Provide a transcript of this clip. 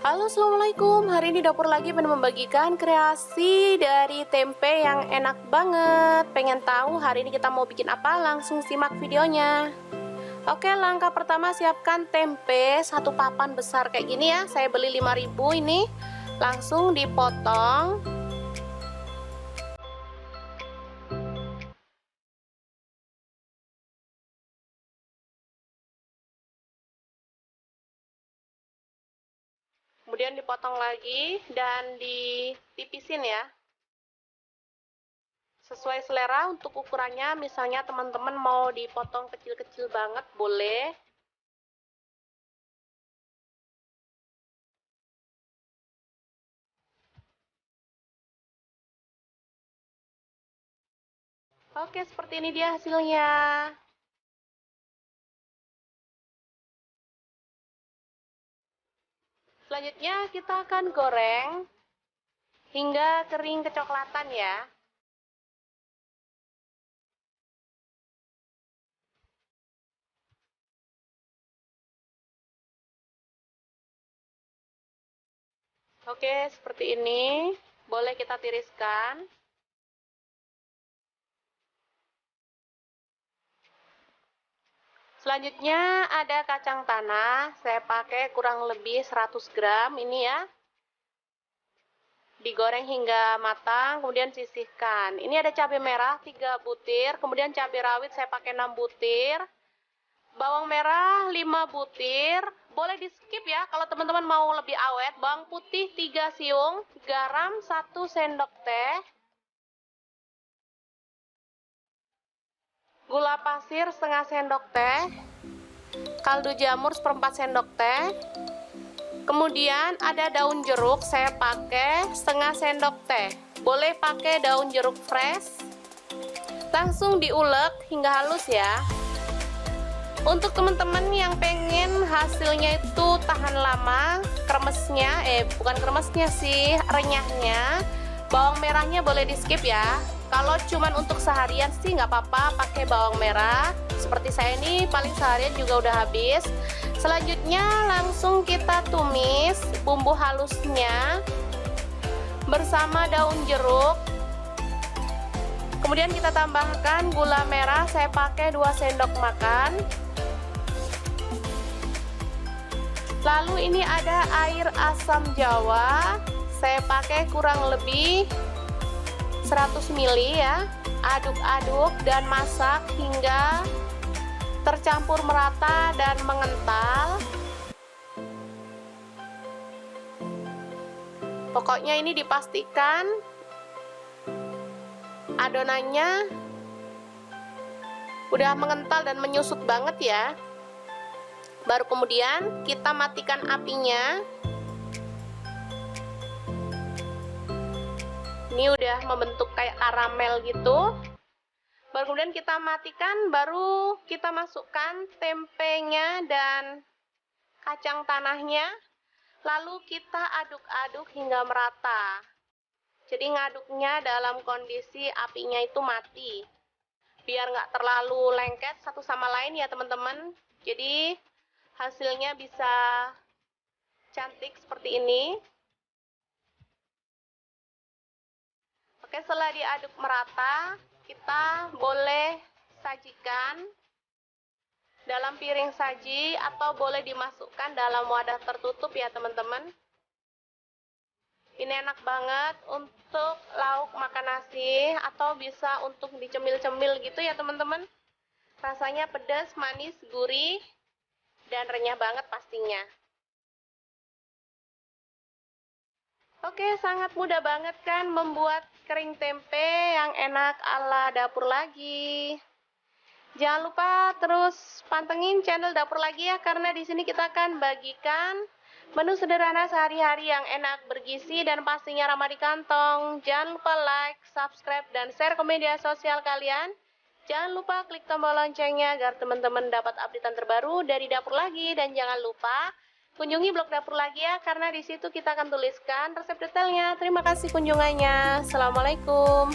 Halo, assalamualaikum. Hari ini dapur lagi pengen membagikan kreasi dari tempe yang enak banget. Pengen tahu hari ini kita mau bikin apa? Langsung simak videonya. Oke, langkah pertama siapkan tempe satu papan besar kayak gini ya. Saya beli 5.000 ini. Langsung dipotong. Kemudian dipotong lagi dan ditipisin ya. Sesuai selera untuk ukurannya, misalnya teman-teman mau dipotong kecil-kecil banget boleh. Oke, seperti ini dia hasilnya. Selanjutnya kita akan goreng hingga kering kecoklatan ya. Oke, seperti ini. Boleh kita tiriskan. Selanjutnya ada kacang tanah. Saya pakai kurang lebih 100 gram ini ya. Digoreng hingga matang, kemudian sisihkan. Ini ada cabai merah 3 butir, kemudian cabai rawit saya pakai 6 butir. Bawang merah 5 butir. Boleh di skip ya kalau teman-teman mau lebih awet. Bawang putih 3 siung, garam 1 sendok teh. Gula pasir setengah sendok teh. Kaldu jamur seperempat sendok teh. Kemudian ada daun jeruk, saya pakai setengah sendok teh. Boleh pakai daun jeruk fresh. Langsung diulek hingga halus ya. Untuk teman-teman yang pengen hasilnya itu tahan lama, kremesnya, bukan kremesnya sih, renyahnya, bawang merahnya boleh di skip ya. Kalau cuman untuk seharian sih nggak apa-apa pakai bawang merah. Seperti saya ini paling seharian juga udah habis. Selanjutnya langsung kita tumis bumbu halusnya bersama daun jeruk. Kemudian kita tambahkan gula merah, saya pakai 2 sendok makan. Lalu ini ada air asam jawa, saya pakai kurang lebih 100 ml ya. Aduk-aduk dan masak hingga tercampur merata dan mengental. Pokoknya ini dipastikan adonannya udah mengental dan menyusut banget ya. Baru kemudian kita matikan apinya. Ini udah membentuk kayak karamel gitu. Baru kemudian kita matikan, baru kita masukkan tempenya dan kacang tanahnya. Lalu kita aduk-aduk hingga merata. Jadi ngaduknya dalam kondisi apinya itu mati. Biar nggak terlalu lengket satu sama lain ya teman-teman. Jadi hasilnya bisa cantik seperti ini. Oke, setelah diaduk merata, kita boleh sajikan dalam piring saji atau boleh dimasukkan dalam wadah tertutup ya teman-teman. Ini enak banget untuk lauk makan nasi atau bisa untuk dicemil-cemil gitu ya teman-teman. Rasanya pedas, manis, gurih, dan renyah banget pastinya. Oke, sangat mudah banget kan membuat kering tempe yang enak ala dapur lagi. Jangan lupa terus pantengin channel dapur lagi ya, karena di sini kita akan bagikan menu sederhana sehari-hari yang enak, bergizi, dan pastinya ramah di kantong. Jangan lupa like, subscribe, dan share ke media sosial kalian. Jangan lupa klik tombol loncengnya agar teman-teman dapat updatean terbaru dari dapur lagi. Dan jangan lupa kunjungi blog dapur lagi ya, karena di situ kita akan tuliskan resep detailnya. Terima kasih kunjungannya. Assalamualaikum.